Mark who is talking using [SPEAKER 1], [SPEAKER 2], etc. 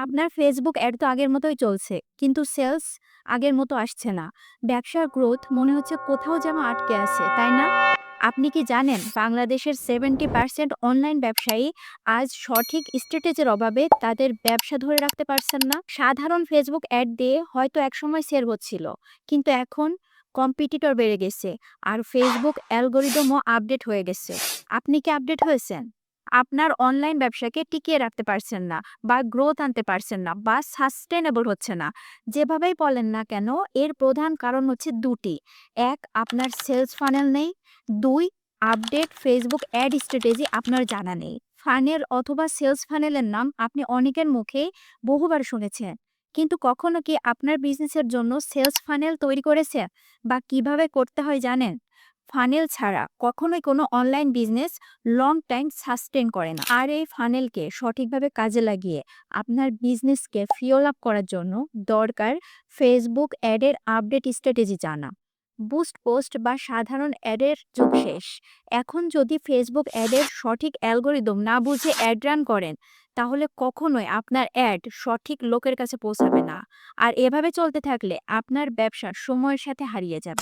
[SPEAKER 1] আপনার Facebook ad তো আগের মতোই চলছে, কিন্তু সেলস আগের মতো আসছে না। ব্যবসার গ্রোথ মনে হচ্ছে কোথাও যেন আটকে আছে, তাই না? আপনি কি জানেন বাংলাদেশের 70% অনলাইন ব্যবসায়ী আজ সঠিক স্ট্র্যাটেজির অভাবে তাদের ব্যবসা ধরে রাখতে পারছেন না? সাধারণ ফেসবুক অ্যাড দিয়ে হয়তো একসময় সেল হচ্ছিল, কিন্তু এখন কম্পিটিটর বেড়ে গেছে আর ফেসবুক অ্যালগরিদমও আপডেট হয়ে গেছে। আপনি কি আপডেট হয়েছেন? আপনার অনলাইন ব্যবসাকে টিকিয়ে রাখতে পারছেন না বা গ্রোথ আনতে পারছেন না বা সাস্টেনেবল হচ্ছে না। যেভাবেই বলেন না কেন, এর প্রধান কারণ হচ্ছে দুটি। এক, আপনার সেলস ফানেল নেই। দুই, আপডেট ফেসবুক অ্যাড স্ট্র্যাটেজি আপনার জানা নেই। ফানেল অথবা সেলস ফানেলের নাম আপনি অনেকের মুখে বহুবার শুনেছেন, কিন্তু কখনো কি আপনার বিজনেসের জন্য সেলস ফানেল তৈরি করেছে বা কিভাবে করতে হয় জানেন? ফানেল ছাড়া কখনোই কোনো online business long time sustain করে না। আর এই ফানেলকে সঠিকভাবে কাজে লাগিয়ে আপনার বিজনেসকে ফিওল আপ করার জন্য দরকার ফেসবুক অ্যাডের আপডেট স্ট্র্যাটেজি জানা। বুস্ট পোস্ট বা সাধারণ অ্যাডের যুগ শেষ। এখন যদি ফেসবুক অ্যাডের সঠিক অ্যালগোরিদম না বুঝে অ্যাড রান করেন, তাহলে কখনোই আপনার অ্যাড সঠিক লোকের কাছে পৌঁছাবে না। আর এভাবে চলতে থাকলে আপনার ব্যবসা সময়ের সাথে হারিয়ে যাবে।